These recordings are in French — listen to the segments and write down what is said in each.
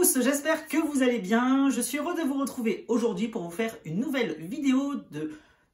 tous, j'espère que vous allez bien. Je suis heureux de vous retrouver aujourd'hui pour vous faire une nouvelle vidéo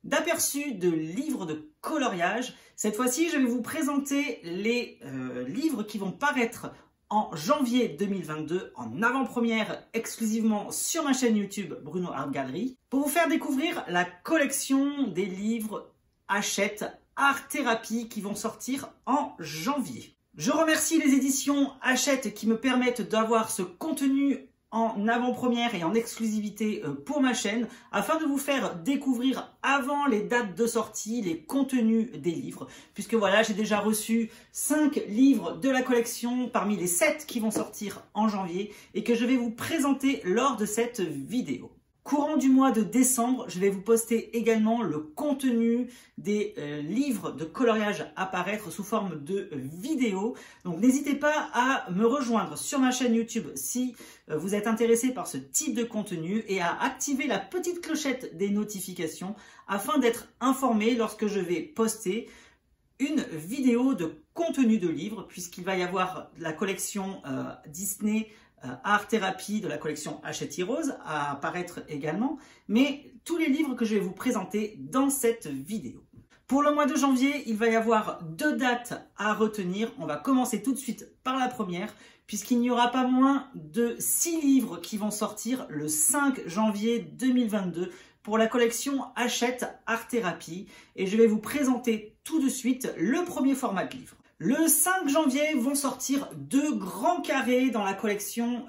d'aperçu de livres de coloriage. Cette fois-ci, je vais vous présenter les livres qui vont paraître en janvier 2022 en avant-première exclusivement sur ma chaîne YouTube Bruno Art Gallery pour vous faire découvrir la collection des livres Hachette Art Thérapie qui vont sortir en janvier. Je remercie les éditions Hachette qui me permettent d'avoir ce contenu en avant-première et en exclusivité pour ma chaîne afin de vous faire découvrir avant les dates de sortie les contenus des livres, puisque voilà, j'ai déjà reçu 5 livres de la collection parmi les 7 qui vont sortir en janvier et que je vais vous présenter lors de cette vidéo. Courant du mois de décembre, je vais vous poster également le contenu des livres de coloriage à paraître sous forme de vidéo. Donc n'hésitez pas à me rejoindre sur ma chaîne YouTube si vous êtes intéressé par ce type de contenu et à activer la petite clochette des notifications afin d'être informé lorsque je vais poster une vidéo de contenu de livre, puisqu'il va y avoir la collection Disney Art Thérapie de la collection Hachette Heroes à apparaître également, mais tous les livres que je vais vous présenter dans cette vidéo. Pour le mois de janvier, il va y avoir 2 dates à retenir. On va commencer tout de suite par la première, puisqu'il n'y aura pas moins de 6 livres qui vont sortir le 5 janvier 2022 pour la collection Hachette Art Thérapie, et je vais vous présenter tout de suite le premier format de livre. Le 5 janvier vont sortir 2 grands carrés dans la collection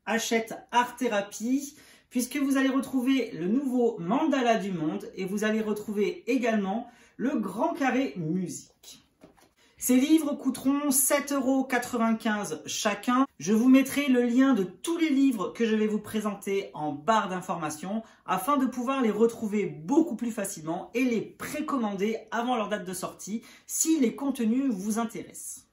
Hachette Art Thérapie, puisque vous allez retrouver le nouveau Mandala du Monde et vous allez retrouver également le grand carré musique. Ces livres coûteront 7,95 € chacun. Je vous mettrai le lien de tous les livres que je vais vous présenter en barre d'informations afin de pouvoir les retrouver beaucoup plus facilement et les précommander avant leur date de sortie si les contenus vous intéressent.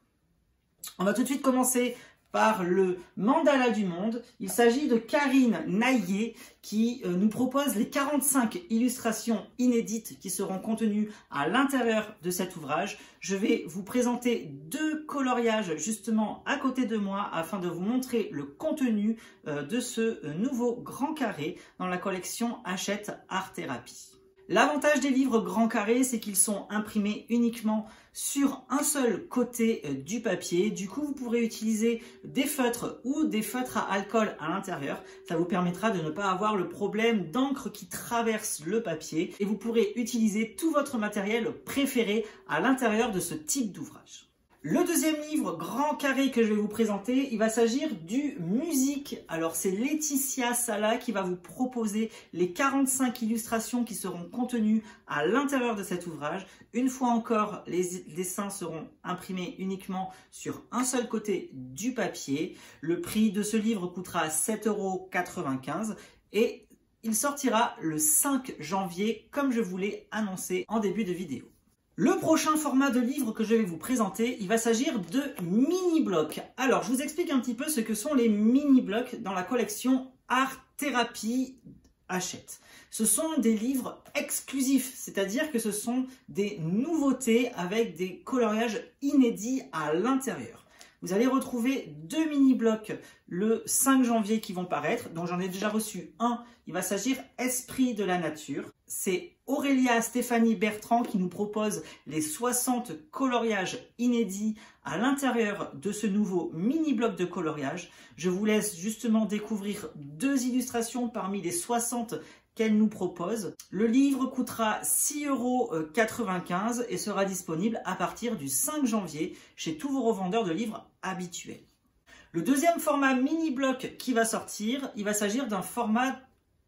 On va tout de suite commencer par le Mandala du Monde. Il s'agit de Karine Naillet qui nous propose les 45 illustrations inédites qui seront contenues à l'intérieur de cet ouvrage. Je vais vous présenter 2 coloriages justement à côté de moi afin de vous montrer le contenu de ce nouveau grand carré dans la collection Hachette Art Thérapie. L'avantage des livres grand carré, c'est qu'ils sont imprimés uniquement sur un seul côté du papier. Du coup, vous pourrez utiliser des feutres ou des feutres à alcool à l'intérieur. Ça vous permettra de ne pas avoir le problème d'encre qui traverse le papier et vous pourrez utiliser tout votre matériel préféré à l'intérieur de ce type d'ouvrage. Le deuxième livre grand carré que je vais vous présenter, il va s'agir du musique. Alors c'est Laetitia Sala qui va vous proposer les 45 illustrations qui seront contenues à l'intérieur de cet ouvrage. Une fois encore, les dessins seront imprimés uniquement sur un seul côté du papier. Le prix de ce livre coûtera 7,95 € et il sortira le 5 janvier comme je vous l'ai annoncé en début de vidéo. Le prochain format de livre que je vais vous présenter, il va s'agir de mini-blocs. Alors, je vous explique un petit peu ce que sont les mini-blocs dans la collection Art Thérapie Hachette. Ce sont des livres exclusifs, c'est-à-dire que ce sont des nouveautés avec des coloriages inédits à l'intérieur. Vous allez retrouver 2 mini-blocs le 5 janvier qui vont paraître. Donc j'en ai déjà reçu un. Il va s'agir Esprit de la nature. C'est Aurélia Stéphanie Bertrand qui nous propose les 60 coloriages inédits à l'intérieur de ce nouveau mini-bloc de coloriage. Je vous laisse justement découvrir 2 illustrations parmi les 60 qu'elle nous propose. Le livre coûtera 6,95 € et sera disponible à partir du 5 janvier chez tous vos revendeurs de livres habituels. Le deuxième format mini-bloc qui va sortir, il va s'agir d'un format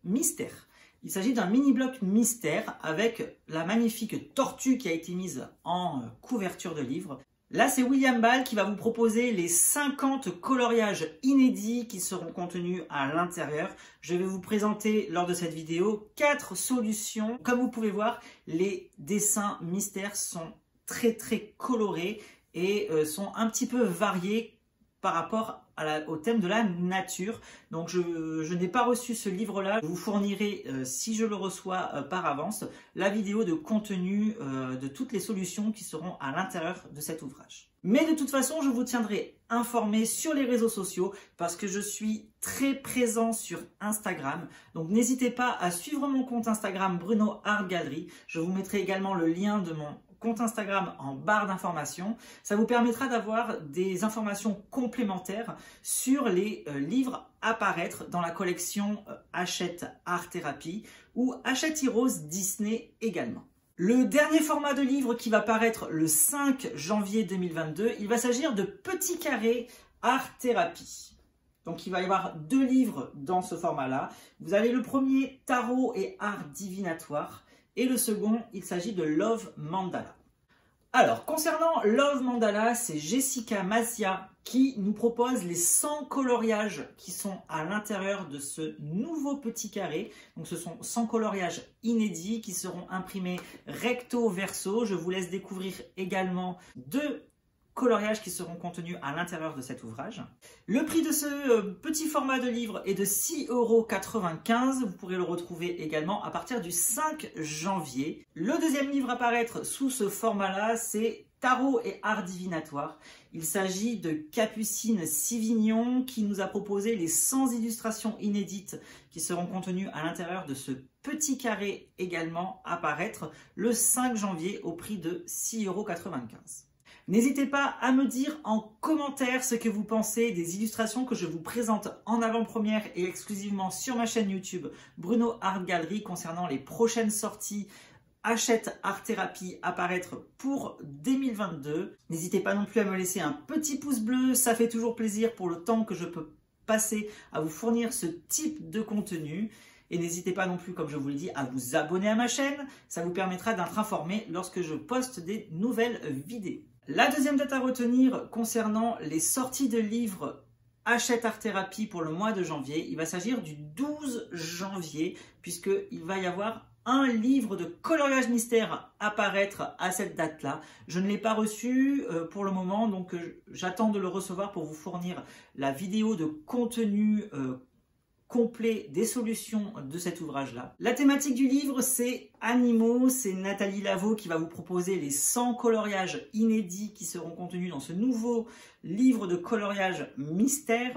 mystère. Il s'agit d'un mini-bloc mystère avec la magnifique tortue qui a été mise en couverture de livre. Là, c'est William Ball qui va vous proposer les 50 coloriages inédits qui seront contenus à l'intérieur. Je vais vous présenter lors de cette vidéo 4 solutions. Comme vous pouvez voir, les dessins mystères sont très colorés et sont un petit peu variés par rapport au thème de la nature. Donc je n'ai pas reçu ce livre-là. Je vous fournirai, si je le reçois par avance, la vidéo de contenu de toutes les solutions qui seront à l'intérieur de cet ouvrage. Mais de toute façon, je vous tiendrai informé sur les réseaux sociaux parce que je suis très présent sur Instagram. Donc n'hésitez pas à suivre mon compte Instagram Bruno Art Gallery. Je vous mettrai également le lien de mon compte Instagram en barre d'informations. Ça vous permettra d'avoir des informations complémentaires sur les livres à paraître dans la collection Hachette Art Thérapie ou Hachette Heroes Disney également. Le dernier format de livre qui va paraître le 5 janvier 2022, il va s'agir de Petit Carré Art Thérapie. Donc il va y avoir 2 livres dans ce format-là. Vous avez le premier, Tarot et Art Divinatoire, et le second, il s'agit de Love Mandala. Alors, concernant Love Mandala, c'est Jessica Mazia qui nous propose les 100 coloriages qui sont à l'intérieur de ce nouveau petit carré. Donc ce sont 100 coloriages inédits qui seront imprimés recto verso. Je vous laisse découvrir également 2 coloriages qui seront contenus à l'intérieur de cet ouvrage. Le prix de ce petit format de livre est de 6,95 €. Vous pourrez le retrouver également à partir du 5 janvier. Le deuxième livre à paraître sous ce format-là, c'est Tarot et Art Divinatoire. Il s'agit de Capucine Sivignon qui nous a proposé les 100 illustrations inédites qui seront contenues à l'intérieur de ce petit carré également à paraître le 5 janvier au prix de 6,95 €. N'hésitez pas à me dire en commentaire ce que vous pensez des illustrations que je vous présente en avant-première et exclusivement sur ma chaîne YouTube Bruno Art Gallery concernant les prochaines sorties Hachette Art Thérapie à paraître pour 2022. N'hésitez pas non plus à me laisser un petit pouce bleu, ça fait toujours plaisir pour le temps que je peux passer à vous fournir ce type de contenu. Et n'hésitez pas non plus, comme je vous l'ai dit, à vous abonner à ma chaîne. Ça vous permettra d'être informé lorsque je poste des nouvelles vidéos. La deuxième date à retenir concernant les sorties de livres Hachette Art Thérapie pour le mois de janvier, il va s'agir du 12 janvier puisqu'il va y avoir un livre de coloriage mystère à paraître à cette date-là. Je ne l'ai pas reçu pour le moment, donc j'attends de le recevoir pour vous fournir la vidéo de contenu complet des solutions de cet ouvrage-là. La thématique du livre, c'est animaux. C'est Nathalie Lavaux qui va vous proposer les 100 coloriages inédits qui seront contenus dans ce nouveau livre de coloriage mystère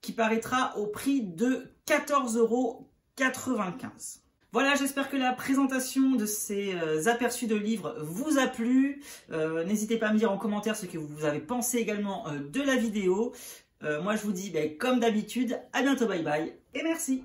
qui paraîtra au prix de 14,95 €. Voilà, j'espère que la présentation de ces aperçus de livres vous a plu. N'hésitez pas à me dire en commentaire ce que vous avez pensé également de la vidéo. Moi, je vous dis, comme d'habitude, à bientôt, bye bye, et merci.